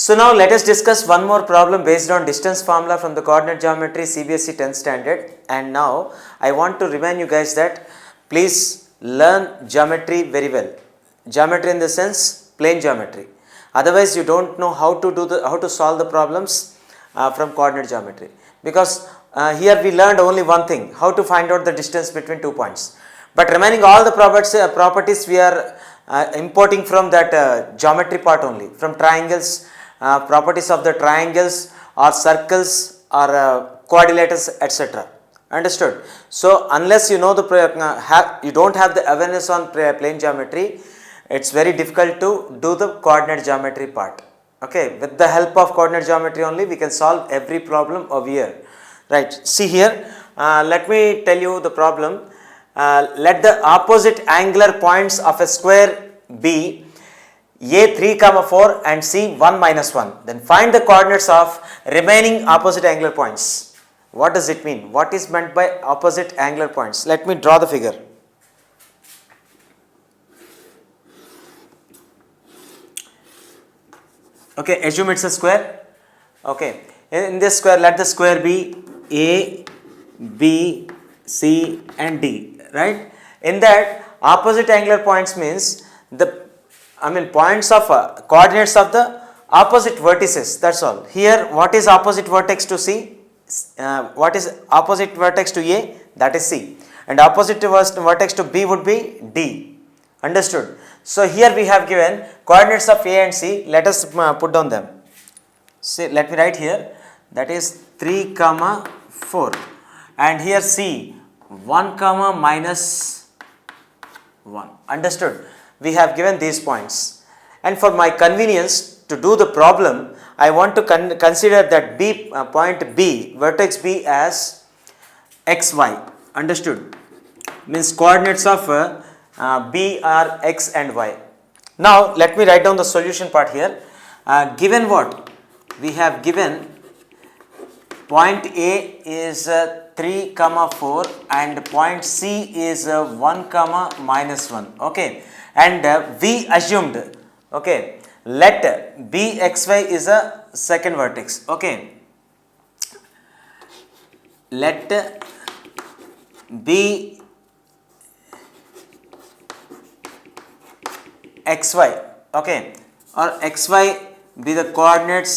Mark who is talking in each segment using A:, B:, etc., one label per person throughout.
A: So now let us discuss one more problem based on distance formula from the coordinate geometry CBSE 10th standard. And now I want to remind you guys that please learn geometry very well. Geometry in the sense plane geometry. Otherwise you don't know how to solve the problems from coordinate geometry, because here we learned only one thing, how to find out the distance between 2 points. But remaining all the properties we are importing from that geometry part only, from triangles, properties of the triangles or circles or quadrilaters, etc. Understood? So unless you know you don't have the awareness on plane geometry, it's very difficult to do the coordinate geometry part. Okay, with the help of coordinate geometry only we can solve every problem over here. Right, see here, let me tell you the problem. Let the opposite angular points of a square be A 3, 4 and C 1, -1. Then find the coordinates of remaining opposite angular points. What does it mean? What is meant by opposite angular points? Let me draw the figure. Okay, assume it's a square. Okay, in this square let the square be A, B, C and D, right? In that opposite angular points means points of coordinates of the opposite vertices, that's all. Here what is opposite vertex to C? What is opposite vertex to A? That is C. And opposite vertex to B would be D. Understood? So here we have given coordinates of A and C. Let us put down them. See, let me write here, that is 3, 4 and here C 1, -1. Understood? We have given these points, and for my convenience to do the problem I want to consider that point B, vertex B as xy. Understood? Means coordinates of B are x and y. Now let me write down the solution part here. Given what? We have given point A is 3, 4 and point C is 1, -1. Okay, and we assumed, okay, let BXY is a second vertex. Okay, let BXY, okay, or XY be the coordinates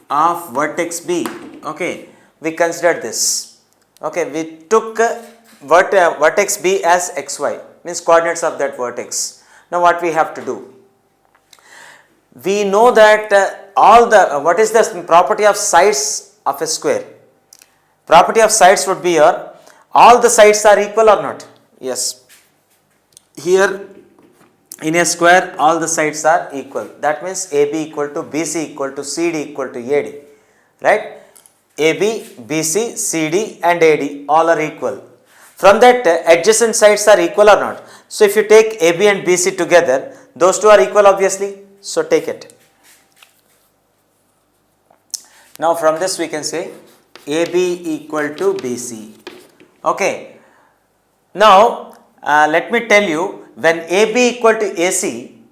A: of vertex B. Okay, we considered this. Okay, we took vertex B as xy, means coordinates of that vertex. Now what we have to do? We know that what is the property of sides of a square? Property of sides would be here, all the sides are equal or not? Yes. Here in a square all the sides are equal. That means AB equal to BC equal to CD equal to AD. Right? AB, BC, CD and AD all are equal. From that adjacent sides are equal or not? So if you take AB and BC together, those two are equal obviously. So take it. Now from this we can say AB equal to BC. Okay. Now let me tell you, when AB equal to AC,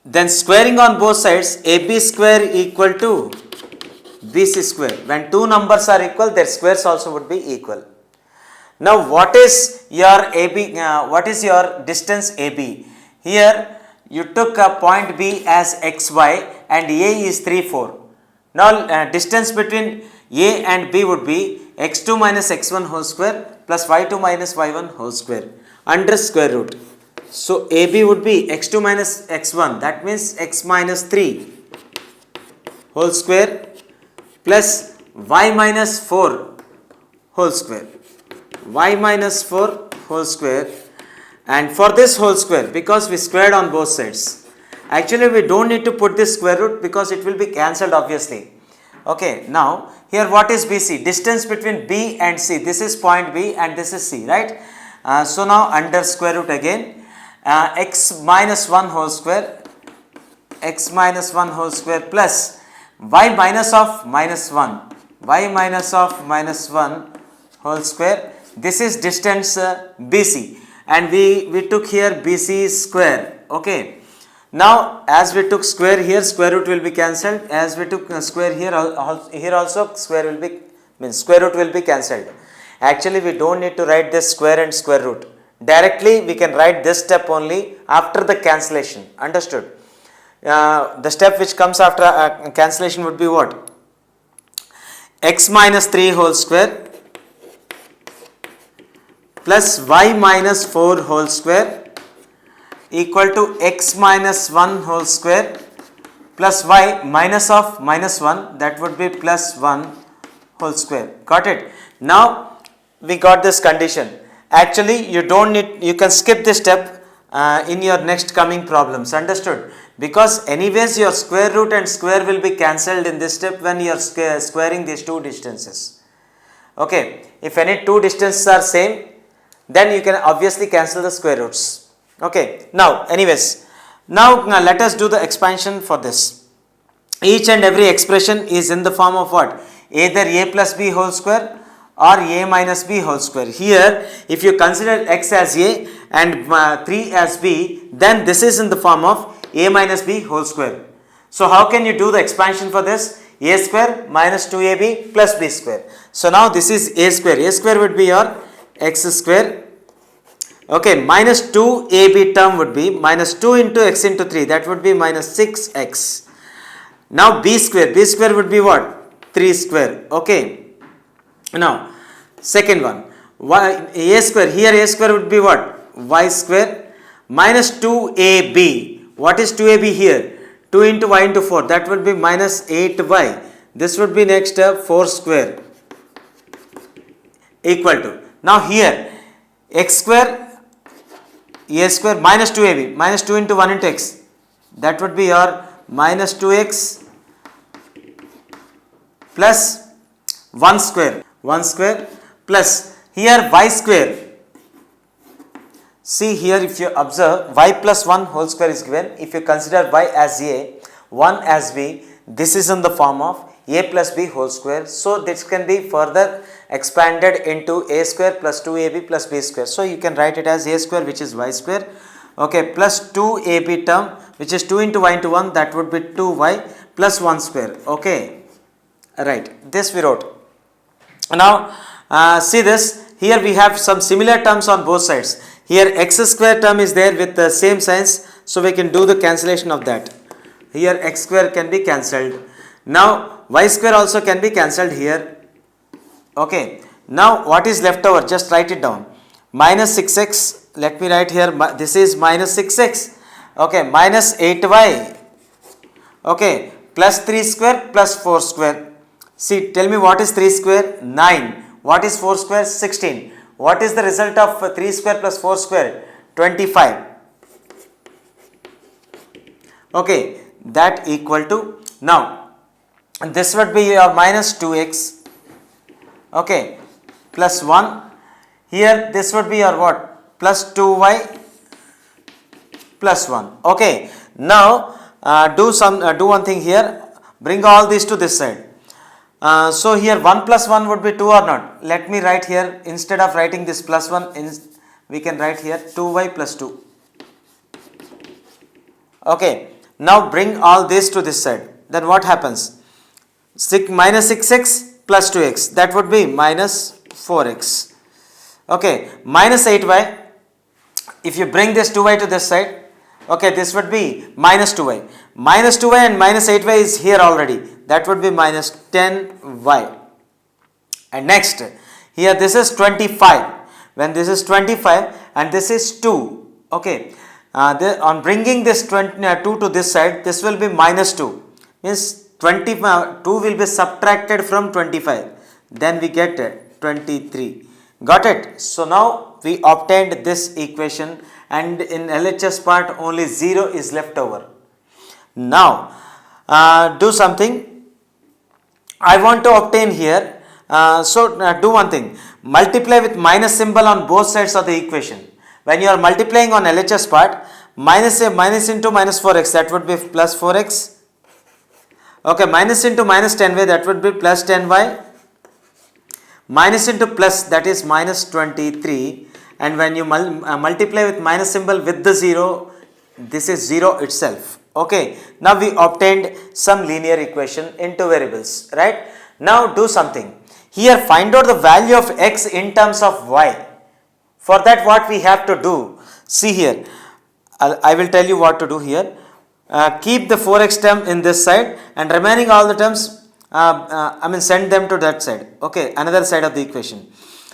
A: then squaring on both sides, AB square equal to BC square. When two numbers are equal, their squares also would be equal. Now what is your AB? What is your distance AB? Here you took a point B as xy and A is 3, 4. Now distance between A and B would be x2 minus x1 whole square plus y2 minus y1 whole square under square root. So AB would be x2 minus x1, that means x minus 3 whole square plus y minus 4 whole square, y minus 4 whole square, and for this whole square, because we squared on both sides, actually we don't need to put this square root because it will be cancelled obviously. Okay, now here what is BC? Distance between B and C. This is point B and this is C, right? So now under square root again, x minus 1 whole square, x minus 1 whole square plus y minus of minus 1, y minus of minus 1 whole square this is distance BC, and we took here BC square. Okay. Now as we took square here, square root will be cancelled. As we took square here, here also square will be, means square root will be cancelled. Actually we don't need to write this square and square root. Directly we can write this step only after the cancellation. Understood? The step which comes after cancellation would be what? X minus 3 whole square plus y minus 4 whole square equal to x minus 1 whole square plus y minus of minus 1, that would be plus 1 whole square. Got it? Now we got this condition. Actually you don't need, you can skip this step in your next coming problems. Understood? Because anyways your square root and square will be cancelled in this step when you are squaring these two distances. Okay, if any two distances are same, then you can obviously cancel the square roots. Okay, now anyways, now let us do the expansion for this. Each and every expression is in the form of what? Either a plus b whole square or a minus b whole square. Here if you consider x as a and 3 as b, then this is in the form of a minus b whole square. So how can you do the expansion for this? A square minus 2ab plus b square. So now this is a square. A square would be your x square. Okay, minus 2ab term would be minus 2 into x into 3, that would be minus 6x. Now b square would be what? 3 square. Okay. Now second one, a square, here a square would be what? Y square minus 2ab. What is 2ab here? 2 into y into 4, that would be minus 8y. This would be next 4 square equal to, now here x square, a square minus 2ab, minus 2 into 1 into x, that would be your minus 2x plus 1 square plus here y square. See here, if you observe, y plus 1 whole square is given. If you consider y as a, 1 as b, this is in the form of a plus b whole square. So this can be further expanded into a square plus 2ab plus b square. So you can write it as a square, which is y square, okay, plus 2ab term, which is 2 into y into 1, that would be 2y plus 1 square. Okay, right, this we wrote. Now see this, here we have some similar terms on both sides. Here x square term is there with the same signs, so we can do the cancellation of that. Here x square can be cancelled. Now y square also can be cancelled here. Okay, now what is left over? Just write it down. Minus 6x, let me write here, this is minus 6x. Okay, minus 8y. Okay, plus 3 square plus 4 square. See, tell me what is 3 square? 9. What is 4 square? 16. What is the result of 3 square plus 4 square? 25. Okay, that equal to, now this would be your minus 2x, okay, plus 1. Here this would be your what? Plus 2y plus 1. Okay, now do one thing here, bring all these to this side. So here 1 plus 1 would be 2 or not? Let me write here, instead of writing this plus 1, we can write here 2y plus 2. Okay, now bring all this to this side. Then what happens? Minus 6x plus 2x, that would be minus 4x. Okay, minus 8y, if you bring this 2y to this side, okay, this would be minus 2y. Minus 2y and minus 8y is here already. That would be minus 10y. And next, here this is 25. When this is 25 and this is 2. Okay, on bringing this 2 to this side, this will be minus 2. Means 2 will be subtracted from 25. Then we get 23. Got it? So now we obtained this equation, and in LHS part only 0 is left over. Now do something. I want to obtain here, do one thing, multiply with minus symbol on both sides of the equation. When you are multiplying on LHS part, minus into minus 4x, that would be plus 4x. Okay, minus into minus 10y, that would be plus 10y. minus into plus, that is minus 23, and when you multiply with minus symbol with the 0, this is 0 itself. Okay, now we obtained some linear equation in two variables, right? Now do something. Here find out the value of x in terms of y. For that what we have to do, see here, I will tell you what to do here. Keep the 4x term in this side and remaining all the terms send them to that side, okay, another side of the equation.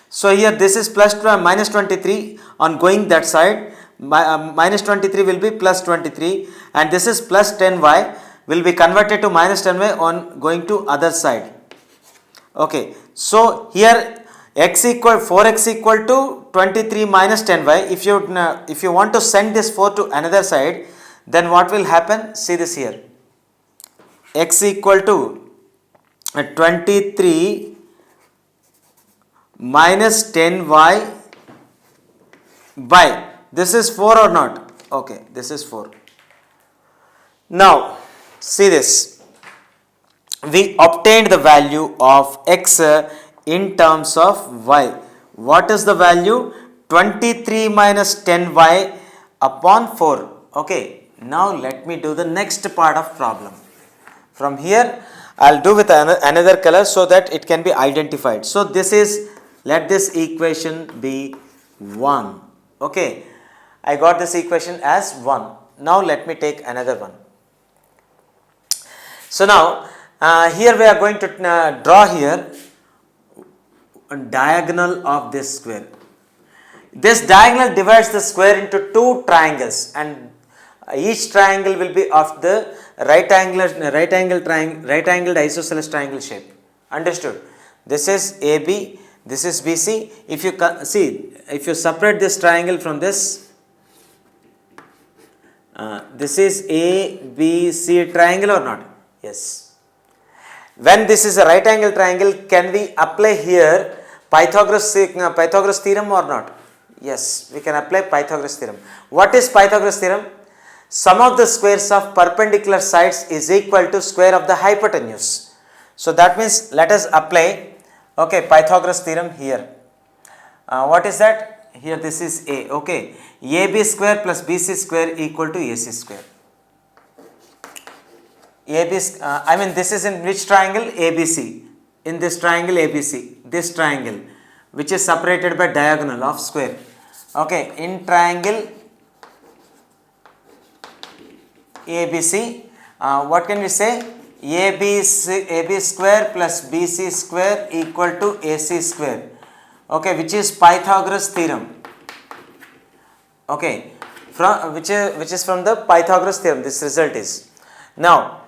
A: So here this is minus 23 on going that side, minus 23 will be plus 23, and this is plus 10y will be converted to minus 10y on going to other side. Okay, so here 4x equal to 23 minus 10y. If you want to send this 4 to another side, then what will happen? See this here, x equal to 23 minus 10y by, this is 4 or not? Okay, this is 4. Now see this, we obtained the value of x in terms of y. What is the value? 23 minus 10y upon 4. Okay, now let me do the next part of problem. From here I'll do with another color so that it can be identified. So this is, let this equation be 1. Okay, I got this equation as 1. Now let me take another one. So now here we are going to draw here a diagonal of this square. This diagonal divides the square into two triangles, and each triangle will be of the right angled isosceles triangle shape. Understood? This is AB, this is BC. If you see, if you separate this triangle from this, this is ABC triangle or not? Yes. When this is a right angle triangle, can we apply here Pythagoras theorem or not? Yes, we can apply Pythagoras theorem. What is Pythagoras theorem? Sum of the squares of perpendicular sides is equal to square of the hypotenuse. So that means let us apply, okay, Pythagoras theorem here. What is that? Here this is A, okay. AB square plus BC square equal to AC square. This is in which triangle? ABC. In this triangle ABC, this triangle which is separated by diagonal of square. Okay, in triangle ABC, what can we say? AB square plus BC square equal to AC square. Okay, which is Pythagoras theorem. Okay, from which is from the Pythagoras theorem. This result is. Now,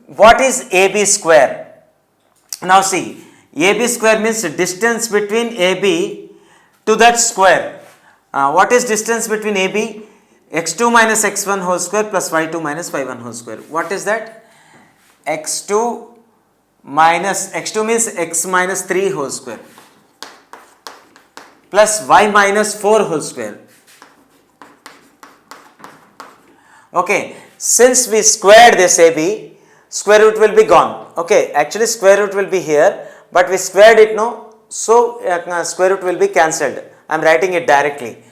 A: what is AB square? Now see, AB square means distance between AB to that square. What is distance between AB? x2 minus x1 whole square plus y2 minus y1 whole square. What is that? x2 means x minus 3 whole square plus y minus 4 whole square. Okay, since we squared this AB, square root will be gone. Okay, actually square root will be here, but we squared it now, so square root will be cancelled. I am writing it directly.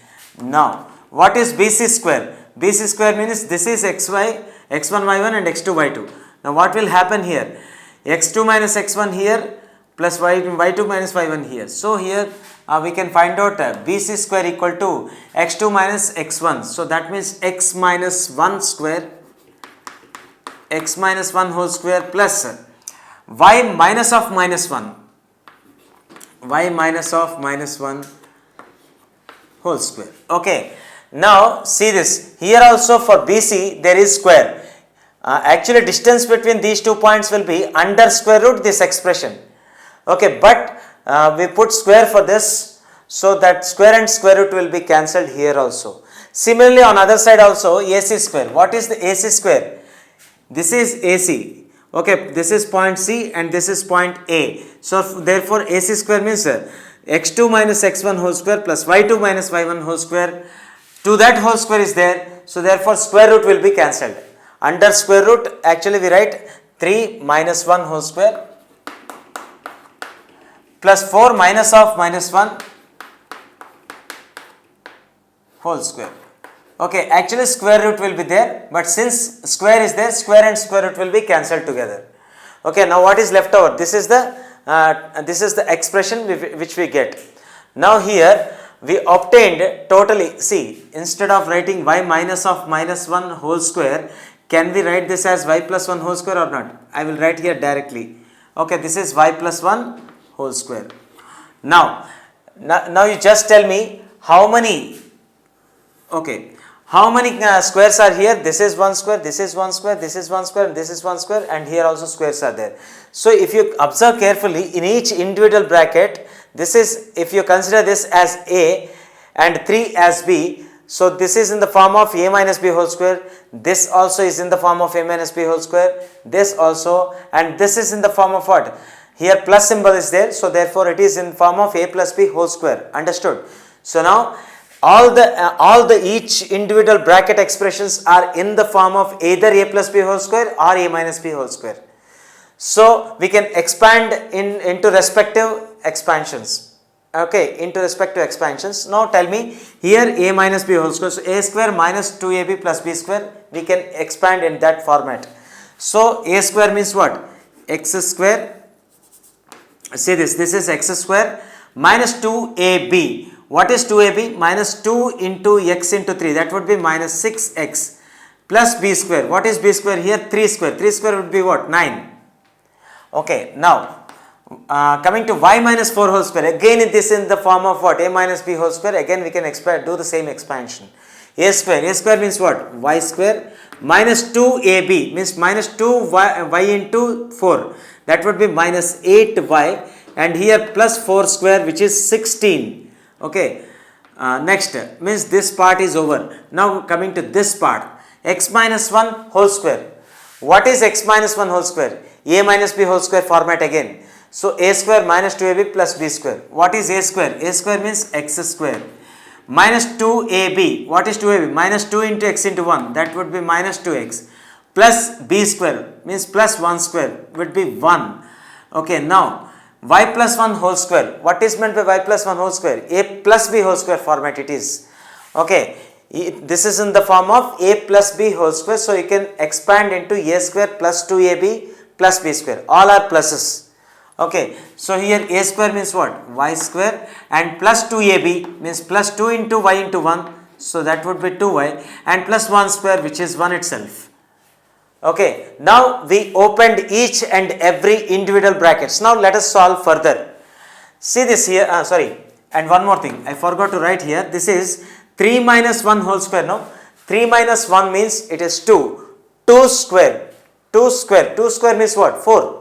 A: Now, what is BC square? BC square means this is xy, x1 y1 and x2 y2. Now what will happen here? x2 minus x1 here plus y2 minus y1 here. So here we can find out BC square equal to x2 minus x1. So that means x minus 1 square, x minus 1 whole square plus y minus of minus 1, y minus of minus 1 whole square. Okay. Now see this, here also for BC there is square. Actually distance between these 2 points will be under square root this expression. Okay, but we put square for this, so that square and square root will be cancelled here also. Similarly on other side also AC square. What is the AC square? This is AC. Okay, this is point C and this is point A. So therefore AC square means x2 minus x1 whole square plus y2 minus y1 whole square. To that whole square is there, so therefore square root will be cancelled. Under square root actually we write 3 minus 1 whole square plus 4 minus of minus 1 whole square. Okay, actually square root will be there, but since square is there, square and square root will be cancelled together. Okay, now what is left over? This is the expression which we get. Now here we obtained totally, see, instead of writing y minus of minus 1 whole square, can we write this as y plus 1 whole square or not? I will write here directly. Okay, this is y plus 1 whole square. Now you just tell me how many, okay, how many squares are here? This is 1 square, this is 1 square, this is 1 square, this is 1 square, and here also squares are there. So if you observe carefully, in each individual bracket, this is, if you consider this as A and 3 as B, so this is in the form of A minus B whole square, this also is in the form of A minus B whole square, this also, and this is in the form of what? Here plus symbol is there, so therefore it is in form of A plus B whole square. Understood? So now all the each individual bracket expressions are in the form of either A plus B whole square or A minus B whole square. So we can expand into respective expansions. Okay, into respective expansions. Now tell me, here A minus B whole square, so A square minus 2AB plus B square, we can expand in that format. So A square means what? X square, see this is X square minus 2AB. What is 2AB? Minus 2 into x into 3, that would be minus 6x plus b square. What is b square? Here 3 square. 3 square would be what? 9. Okay, now coming to y minus 4 whole square, again it is in the form of what? A minus b whole square. Again we can do the same expansion. A square means what? Y square minus 2ab means minus 2y into 4, that would be minus 8y, and here plus 4 square, which is 16. Okay, next means this part is over. Now coming to this part, x minus 1 whole square. What is x minus 1 whole square? A minus b whole square format again. So a square minus 2ab plus b square. What is a square? A square means x square minus 2ab. What is 2ab? Minus 2 into x into 1, that would be minus 2x, plus b square means plus 1 square would be 1. Okay, now y plus 1 whole square. What is meant by y plus 1 whole square? A plus b whole square format it is. Okay, this is in the form of a plus b whole square, so you can expand into a square plus 2ab plus b square. All are pluses. Okay, so here a square means what? Y square, and plus 2ab means plus 2 into y into 1, so that would be 2y, and plus 1 square, which is 1 itself. Okay, now we opened each and every individual brackets. Now let us solve further. See this here, and one more thing, I forgot to write here. This is 3 minus 1 whole square. No, 3 minus 1 means it is 2. 2 square. 2 square means what? 4.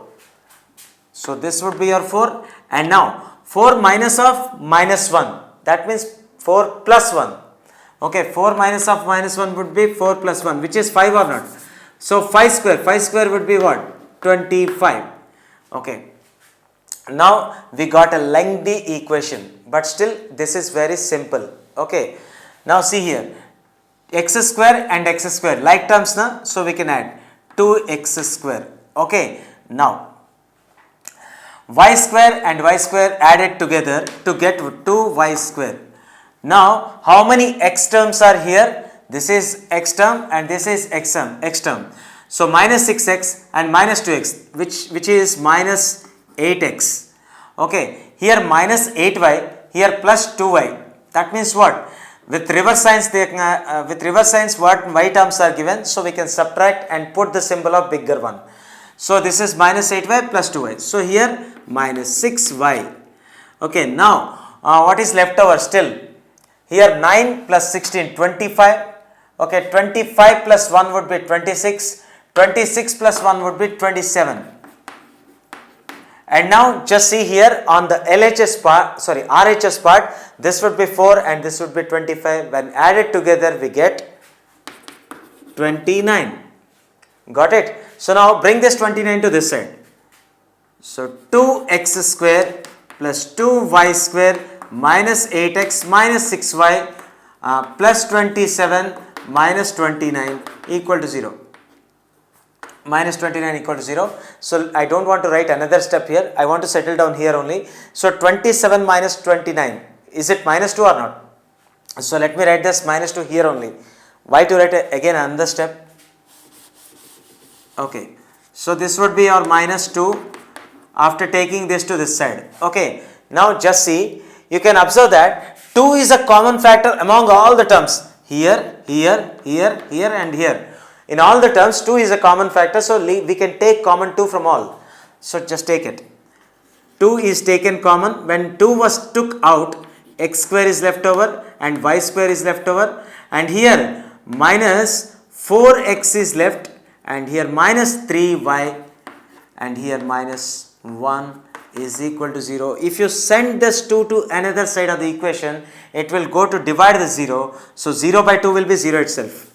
A: So this would be your 4. And now 4 minus of minus 1. That means 4 plus 1. Okay, 4 minus of minus 1 would be 4 plus 1, which is 5 or not? So 5 square would be what? 25. Okay. Now we got a lengthy equation, but still this is very simple. Okay. Now see here, x square and x square like terms na, so we can add 2x square. Okay. Now y square and y square added together to get 2y square. Now how many x terms are here? This is x term and this is x term. So minus 6x and minus 2x, which is minus 8x. Okay, here minus 8y, here plus 2y. That means what? With reverse signs, what y terms are given, so we can subtract and put the symbol of bigger one. So this is minus 8y plus 2y. So here minus 6y. Okay, now what is left over still? Here 9 plus 16, 25. Okay, 25 plus 1 would be 26. 26 plus 1 would be 27. And now just see here on the RHS part, this would be 4 and this would be 25. When added together, we get 29. Got it? So now bring this 29 to this side. So 2x square plus 2y square minus 8x minus 6y plus 27 minus 29 equal to 0. minus 29 equal to 0. So I don't want to write another step here. I want to settle down here only. So 27 minus 29, is it minus 2 or not? So let me write this minus 2 here only. Why to write again another step? Okay. So this would be your minus 2 after taking this to this side. Okay. Now just see, you can observe that 2 is a common factor among all the terms. Here, here, here, here and here. In all the terms 2 is a common factor, so we can take common 2 from all. So just take it. 2 is taken common. When 2 was took out, x square is left over and y square is left over, and here minus 4x is left, and here minus 3y, and here minus 1 is equal to 0. If you send this 2 to another side of the equation, it will go to divide the 0. So 0 by 2 will be 0 itself.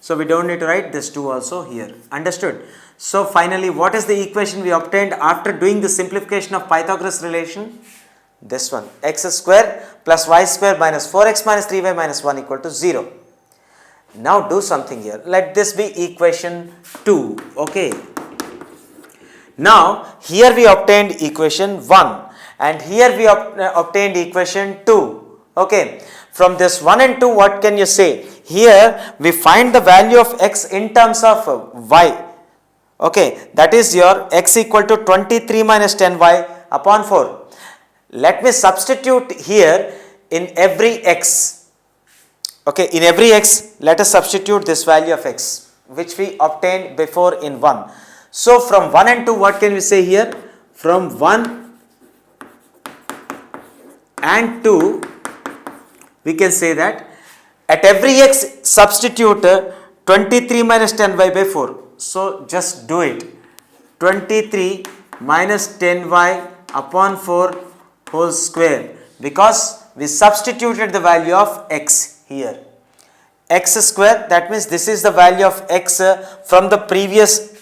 A: So we don't need to write this 2 also here. Understood? So finally, what is the equation we obtained after doing the simplification of Pythagoras relation? This one, x square plus y square minus 4x minus 3y minus 1 equal to 0. Now do something here. Let this be equation 2. Okay. Now here we obtained equation 1 and here we obtained equation 2. Okay. From this 1 and 2, what can you say? Here we find the value of x in terms of y. Okay. That is your x equal to 23 minus 10y upon 4. Let me substitute here in every x. Okay, in every x, let us substitute this value of x, which we obtained before in 1. So from 1 and 2, what can we say here? From 1 and 2, we can say that at every x, substitute 23 minus 10y by 4. So just do it. 23 minus 10y upon 4 whole square, because we substituted the value of x here. X square, that means this is the value of x from the previous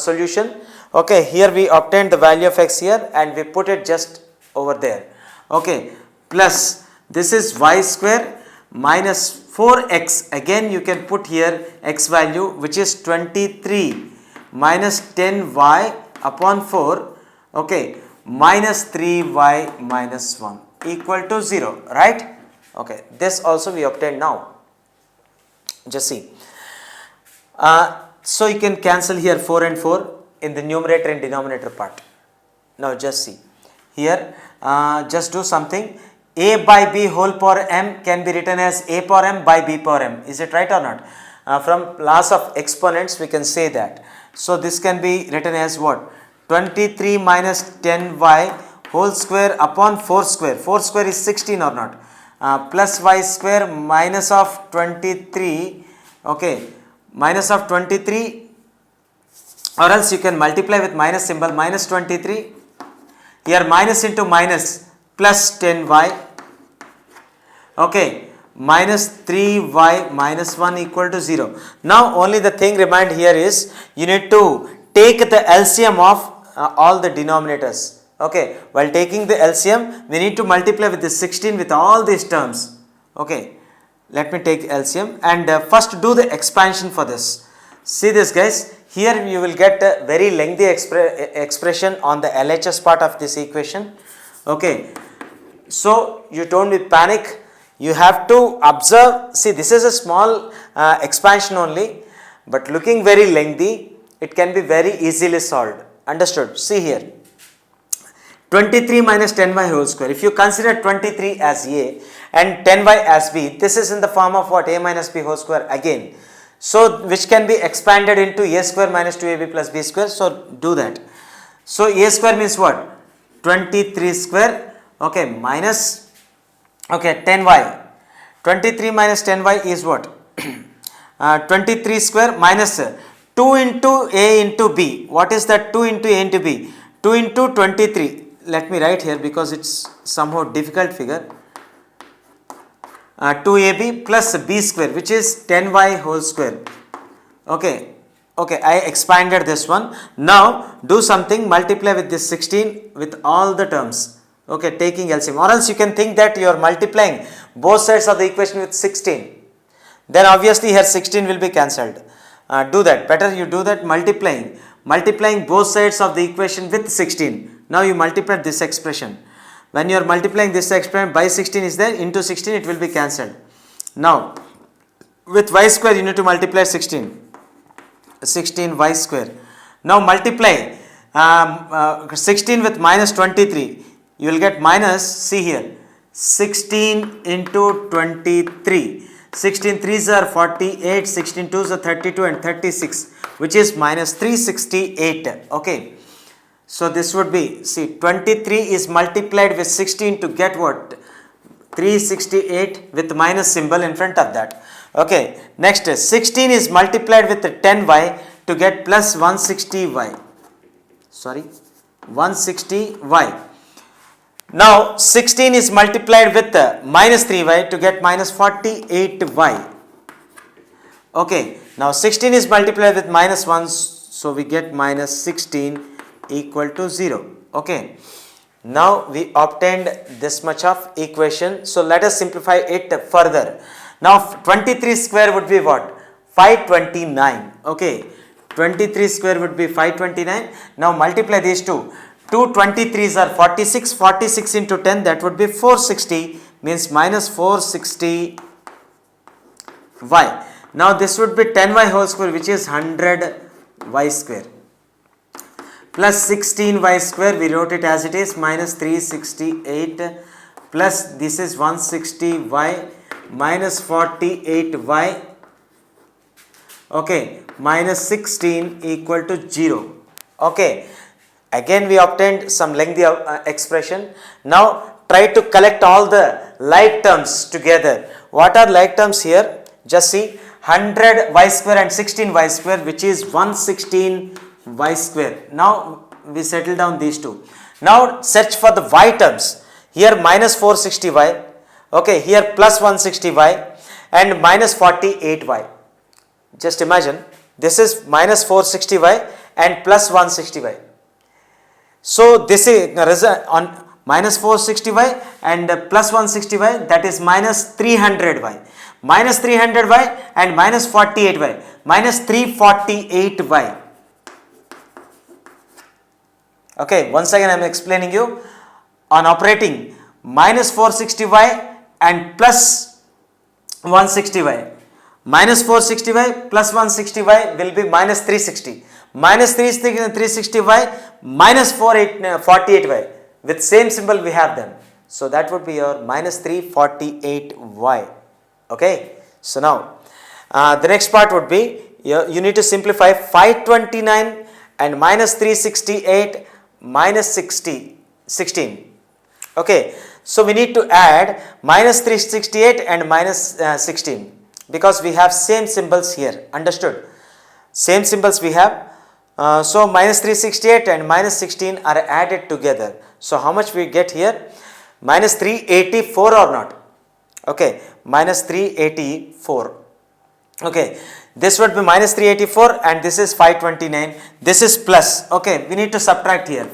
A: solution. Okay, here we obtained the value of x here and we put it just over there. Okay, plus this is y square minus 4x, again you can put here x value, which is 23 minus 10y upon 4. Okay, minus 3y minus 1 equal to 0, right? Okay, this also we obtained now. Just see. So you can cancel here 4 and 4 in the numerator and denominator part. Now just see. Here, just do something. A by b whole power m can be written as a power m by b power m. Is it right or not? From laws of exponents, we can say that. So this can be written as what? 23 minus 10y whole square upon 4 square. 4 square is 16 or not? Plus y square minus of 23. Okay, minus of 23, or else you can multiply with minus symbol, minus 23. Here minus into minus plus 10y. Okay, minus 3y minus 1 equal to 0. Now only the thing remained here is you need to take the LCM of all the denominators. Okay, while taking the LCM, we need to multiply with this 16 with all these terms. Okay, let me take LCM and first do the expansion for this. See this, guys, here you will get a very lengthy expression on the LHS part of this equation. Okay, so you don't be panic, you have to observe. See, this is a small expansion only, but looking very lengthy, it can be very easily solved. Understood? See here, 23 minus 10y whole square. If you consider 23 as a and 10y as b, this is in the form of what? A minus b whole square again. So which can be expanded into a square minus 2ab plus b square. So do that. So a square means what? 23 square. Okay, minus, okay, 10y. 23 minus 10y is what? 23 square minus 2 into a into b. What is that 2 into a into b? 2 into 23. Let me write here because it's somehow difficult figure. 2ab plus b square, which is 10y whole square. Okay, okay, I expanded this one. Now do something, multiply with this 16 with all the terms. Okay, taking LCM, or else you can think that you are multiplying both sides of the equation with 16. Then obviously here 16 will be cancelled. do that. Better you do that multiplying both sides of the equation with 16. Now you multiply this expression. When you are multiplying this expression by 16 is there, into 16 it will be cancelled. Now with y square you need to multiply 16 y square. Now multiply 16 with minus 23. You will get minus, see here, 16 into 23. 16 3s are 48, 16 2s are 32 and 36, which is minus 368. Okay. So this would be, see, 23 is multiplied with 16 to get what? 368 with minus symbol in front of that. Okay. Next, 16 is multiplied with 10y to get plus 160y. Sorry, 160y. Now 16 is multiplied with minus 3y to get minus 48y. Okay, now 16 is multiplied with minus 1, so we get minus 16 equal to 0. Okay, now we obtained this much of equation. So let us simplify it further. Now 23 square would be what? 529. Okay, 23 square would be 529. Now multiply these two. 2 23s are 46. 46 into 10, that would be 460, means minus 460 y. Now this would be 10y whole square, which is 100y square, plus 16y square, we wrote it as it is, minus 368, plus this is 160y minus 48y. Okay, minus 16 equal to 0. Okay, again we obtained some lengthy expression. Now try to collect all the like terms together. What are like terms here? Just see, 100y square and 16y square, which is 116y square. Now we settle down these two. Now search for the y terms. Here minus 460y. Okay, here plus 160y and minus 48y. Just imagine, this is minus 460y and plus 160y. So this is on minus 460y and plus 160y, that is minus 300y. Minus 300y and minus 48y, minus 348y. Okay, once again I am explaining you. On operating, minus 460y and plus 160y. Minus 460y plus 160y will be minus 360. Minus 360y minus 48y. With same symbol we have them. So that would be your minus 348y. Okay. So now the next part would be, you need to simplify 529 and minus 368 minus 16. Okay. So we need to add minus 368 and minus 16. Because we have same symbols here. Understood? Same symbols we have. So minus 368 and minus 16 are added together. So how much we get here? Minus 384 or not? Okay, minus 384. Okay, this would be minus 384 and this is 529. This is plus. Okay, we need to subtract here.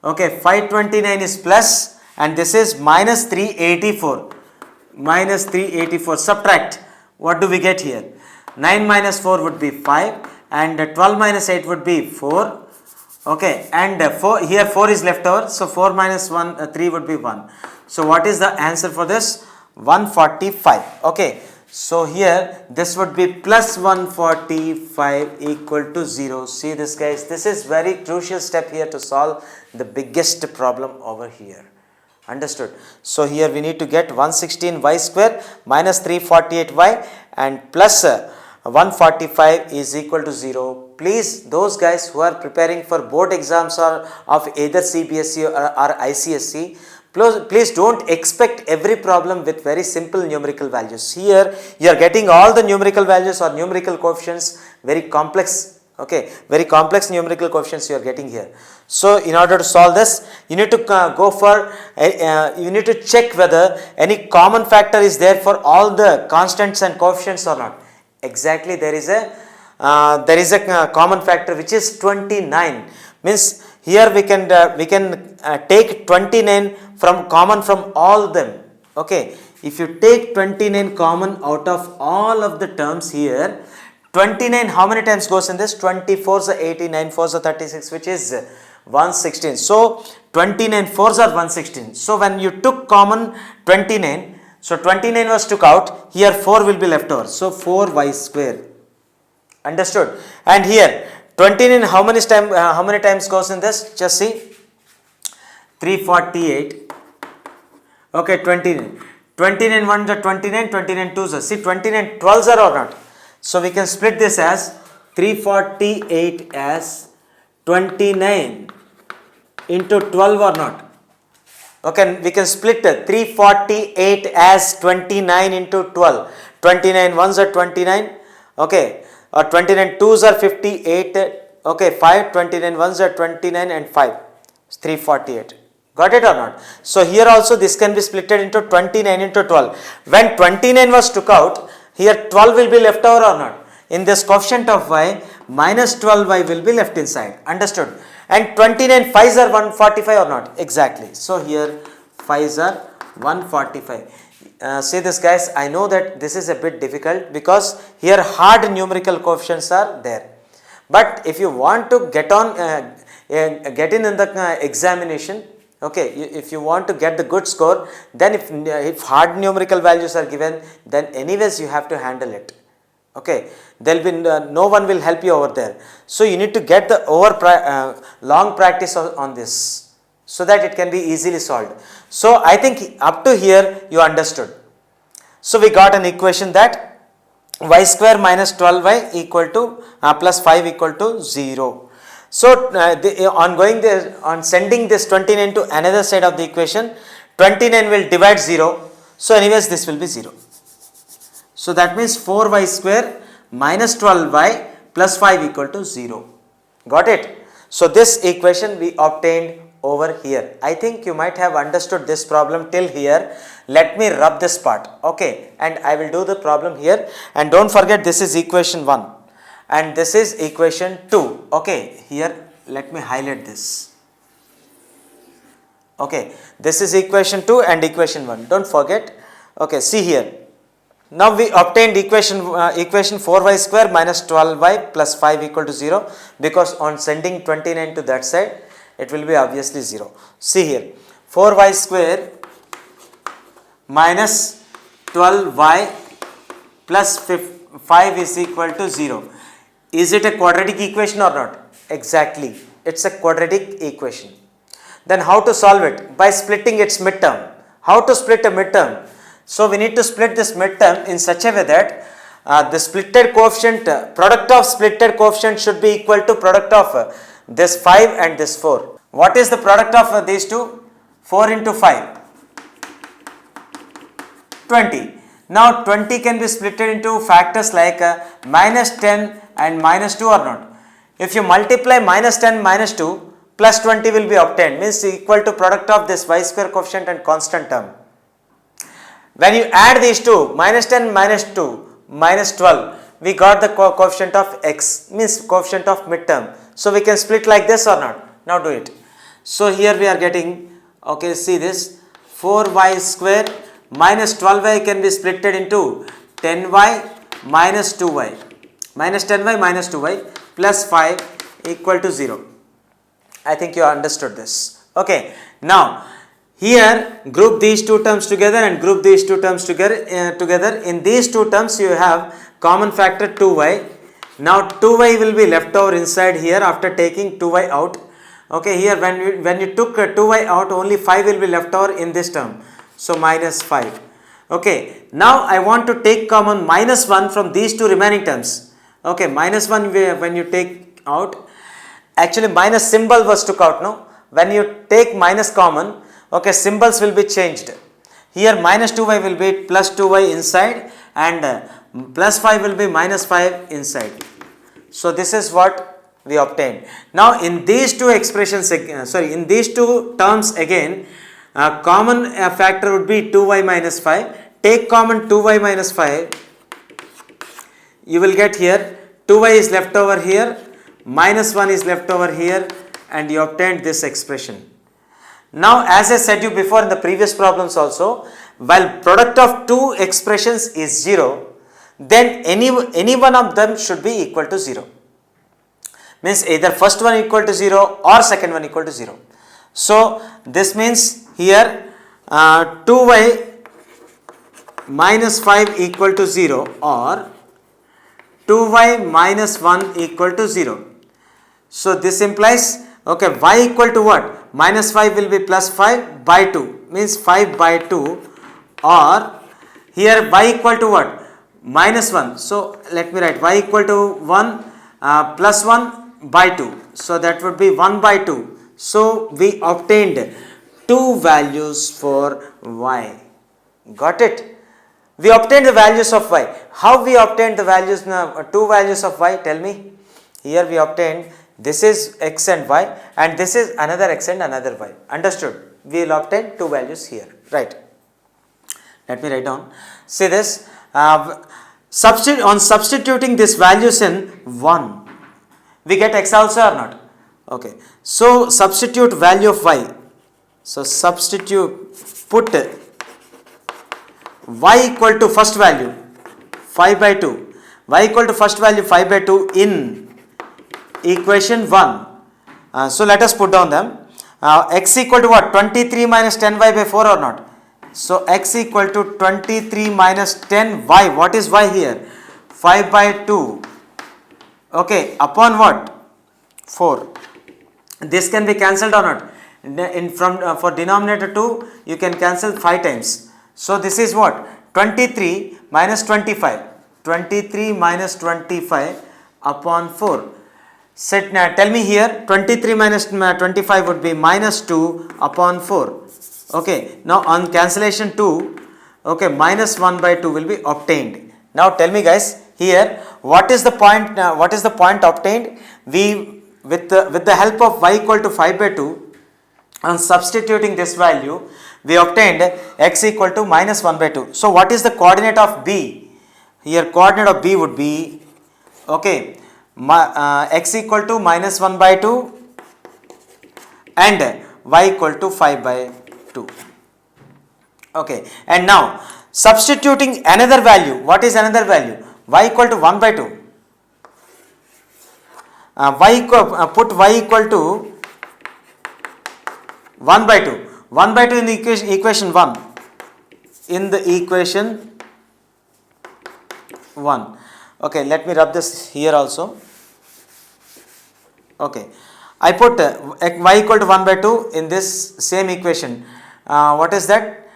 A: Okay, 529 is plus and this is minus 384. Minus 384. Subtract. What do we get here? 9 minus 4 would be 5 and 12 minus 8 would be 4. Okay, and 4, here 4 is left over. So 4 minus 1, 3 would be 1. So what is the answer for this? 145. Okay, so here this would be plus 145 equal to 0. See this, guys, this is very crucial step here to solve the biggest problem over here. Understood? So here we need to get 116y square minus 348y and plus 145 is equal to 0. Please, those guys who are preparing for board exams or of either CBSE or ICSE, please don't expect every problem with very simple numerical values. Here you are getting all the numerical values or numerical coefficients very complex. Okay, very complex numerical coefficients you are getting here. So in order to solve this, you need to go for, you need to check whether any common factor is there for all the constants and coefficients or not. Exactly, there is a common factor which is 29. Means here we can take 29 from common from all them. Okay, if you take 29 common out of all of the terms here, 29 how many times goes in this? 20 4s are 80, 9 4s are 36, which is 116. So 29 4s are 116. So when you took common 29, so 29 was took out, here 4 will be left over. So 4y square. Understood? And here 29 how many times goes in this? Just see. 348. Okay, 29. 29 1s are 29, 29 2s are. See, 29 12s are or not? So we can split this as 348 as 29 into 12 or not? Okay, we can split 348 as 29 into 12. 29 1s are 29. Okay, or 29 2s are 58. Okay, 5. 29 1s are 29 and 5. 348. Got it or not? So here also this can be splitted into 29 into 12. When 29 was took out, here 12 will be left over or not? In this coefficient of y, minus 12y will be left inside. Understood? And 29 5s are 145 or not? Exactly. So here 5s are 145. See this guys, I know that this is a bit difficult because here hard numerical coefficients are there. But if you want to get in the examination, okay, if you want to get the good score, then if hard numerical values are given, then anyways you have to handle it. Okay, there will be no one will help you over there. So you need to get the long practice on this, so that it can be easily solved. So I think up to here you understood. So we got an equation that y square minus 12y equal to plus 5 equal to 0. So on sending this 29 to another side of the equation, 29 will divide 0. So anyways this will be 0. So that means 4y square minus 12y plus 5 equal to 0. Got it? So this equation we obtained over here. I think you might have understood this problem till here. Let me rub this part. Okay, and I will do the problem here. And don't forget, this is equation 1 and this is equation 2. Okay, here let me highlight this. Okay, this is equation 2 and equation 1. Don't forget. Okay, see here. Now we obtained equation 4y square minus 12y plus 5 equal to 0, because on sending 29 to that side, it will be obviously 0. See here, 4y square minus 12y plus 5 is equal to 0. Is it a quadratic equation or not? Exactly, it's a quadratic equation. Then how to solve it? By splitting its midterm. How to split a midterm? So we need to split this midterm in such a way that the splitted coefficient, product of splitted coefficient should be equal to product of this 5 and this 4. What is the product of these two? 4 into 5. 20. Now 20 can be splitted into factors like minus 10 and minus 2 or not. If you multiply minus 10 minus 2, plus 20 will be obtained, means equal to product of this y square coefficient and constant term. When you add these two, minus 10 minus 2 minus 12, we got the coefficient of x, means coefficient of midterm. So we can split like this or not? Now do it. So here we are getting, okay, see this, 4y square minus 12y can be splitted into 10y minus 2y, minus 10y minus 2y plus 5 equal to 0. I think you understood this. Okay, now here group these two terms together and group these two terms together. In these two terms you have common factor 2y. Now 2y will be left over inside here after taking 2y out. Okay, here when you took 2y out, only 5 will be left over in this term. So minus 5. Okay, now I want to take common minus 1 from these two remaining terms. Okay, minus 1 when you take out, actually minus symbol was took out, no? When you take minus common, okay, symbols will be changed. Here minus 2y will be plus 2y inside and plus 5 will be minus 5 inside. So this is what we obtained. Now in these two expressions, in these two terms again, common factor would be 2y minus 5. Take common 2y minus 5. You will get here 2y is left over here, minus 1 is left over here, and you obtained this expression. Now as I said you before in the previous problems also, while product of two expressions is 0, then any one of them should be equal to 0. Means either first one equal to 0 or second one equal to 0. So this means here 2y minus 5 equal to 0 or 2y minus 1 equal to 0. So this implies, okay, y equal to what? Minus 5 will be plus 5 by 2, means 5 by 2, or here y equal to what? Minus 1. So let me write y equal to 1 plus 1 by 2. So that would be 1 by 2. So we obtained two values for y. Got it? We obtained the values of y. How we obtained the values, two values of y? Tell me. Here we obtained, this is x and y, and this is another x and another y. Understood? We will obtain two values here. Right. Let me write down. See this. On substituting these values in 1, we get x also or not? Okay. So substitute value of y. So substitute, put y equal to first value 5 by 2. Y equal to first value 5 by 2 in equation 1. So let us put down them. X equal to what? 23 minus 10y by 4 or not? So x equal to 23 minus 10y. What is y here? 5 by 2. Okay, upon what? 4. This can be cancelled or not? For denominator 2, you can cancel 5 times. So this is what? 23 minus 25. 23 minus 25 upon 4. Tell me here, 23 minus 25 would be minus 2 upon 4. Okay, now on cancellation 2, okay, minus 1 by 2 will be obtained. Now tell me guys, here what is the point? What is the point obtained? We with the help of y equal to 5 by 2, on substituting this value, we obtained x equal to minus 1 by 2. So what is the coordinate of b? Here coordinate of b would be, okay, x equal to minus 1 by 2 and y equal to 5 by 2. Okay, and now substituting another value. What is another value? Y equal to 1 by 2. Put y equal to 1 by 2. 1 by 2 in the equation 1. In the equation 1. Okay, let me rub this here also. Okay, I put y equal to 1 by 2 in this same equation. What is that?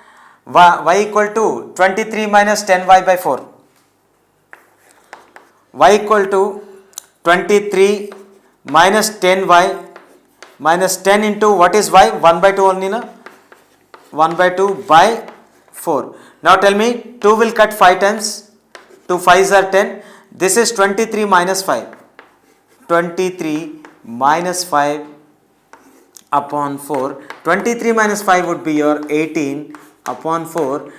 A: Y equal to 23 minus 10y by 4. Y equal to 23 minus 10y minus 10 into what is y? 1 by 2 only, na? 1 by 2 by 4. Now tell me, 2 will cut 5 times. 2 5s are 10. This is 23 minus 5. 23 minus 5 upon 4. 23 minus 5 would be your 18 upon 4.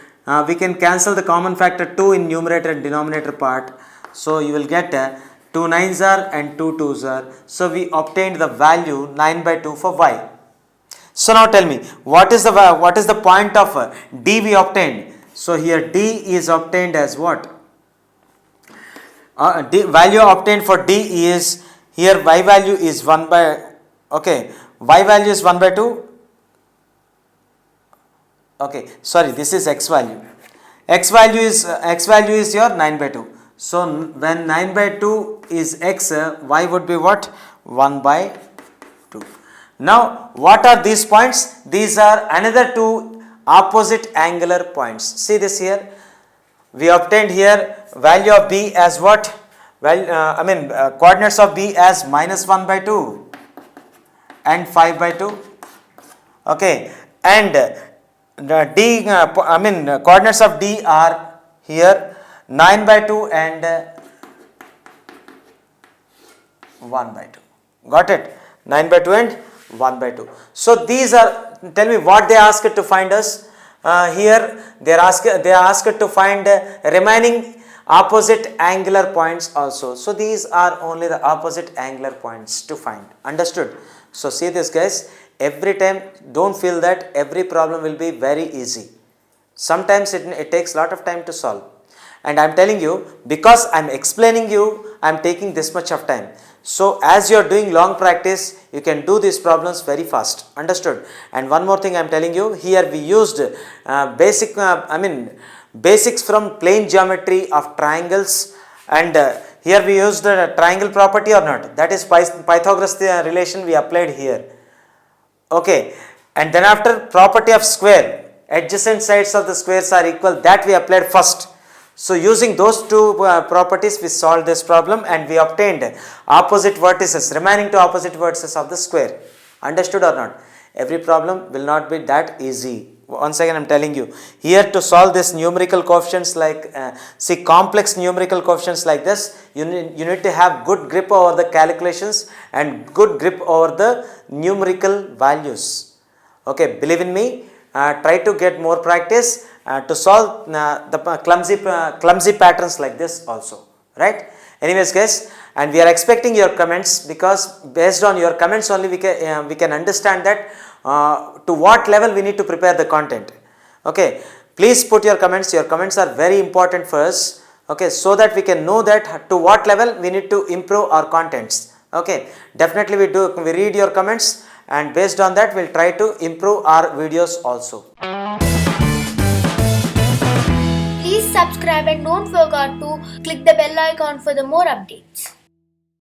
A: We can cancel the common factor 2 in numerator and denominator part. So you will get 2 9s are and 2 2s are. So we obtained the value 9 by 2 for y. So now tell me, what is the point of d we obtained? So here d is obtained as what? Value obtained for d is, here y value is 1 by, okay, y value is 1 by 2. Okay, sorry, this is x value. X value is your 9 by 2. So when 9 by 2 is x, y would be what? 1 by 2. Now what are these points? These are another two opposite angular points. See this here. We obtained here value of b as what? Well, coordinates of b as minus 1 by 2 and 5 by 2. Okay, and d, coordinates of d are here 9 by 2 and 1 by 2. Got it? 9 by 2 and 1 by 2. So these are, tell me what they asked to find us. Here they are asked to find remaining opposite angular points also. So these are only the opposite angular points to find. Understood? So see this guys, every time don't feel that every problem will be very easy. Sometimes it takes lot of time to solve. and I am telling you, because I am explaining you, I am taking this much of time. So as you are doing long practice, you can do these problems very fast. Understood? And one more thing I am telling you, here we used basics from plane geometry of triangles, and here we used the triangle property or not. That is Pythagoras relation we applied here. Okay, and then after property of square, adjacent sides of the squares are equal, that we applied first. So using those two properties we solved this problem, and we obtained opposite vertices, remaining two opposite vertices of the square. Understood or not? Every problem will not be that easy. Once again I am telling you, here to solve this numerical coefficients like complex numerical coefficients like this, you need to have good grip over the calculations and good grip over the numerical values. Okay, believe in me, try to get more practice to solve the clumsy patterns like this also, right? Anyways guys, and we are expecting your comments, because based on your comments only we can understand that to what level we need to prepare the content. Okay, please put your comments are very important for us, okay, so that we can know that to what level we need to improve our contents. Okay, definitely we read your comments, and based on that we will try to improve our videos also.
B: Please subscribe and don't forget to click the bell icon for the more updates.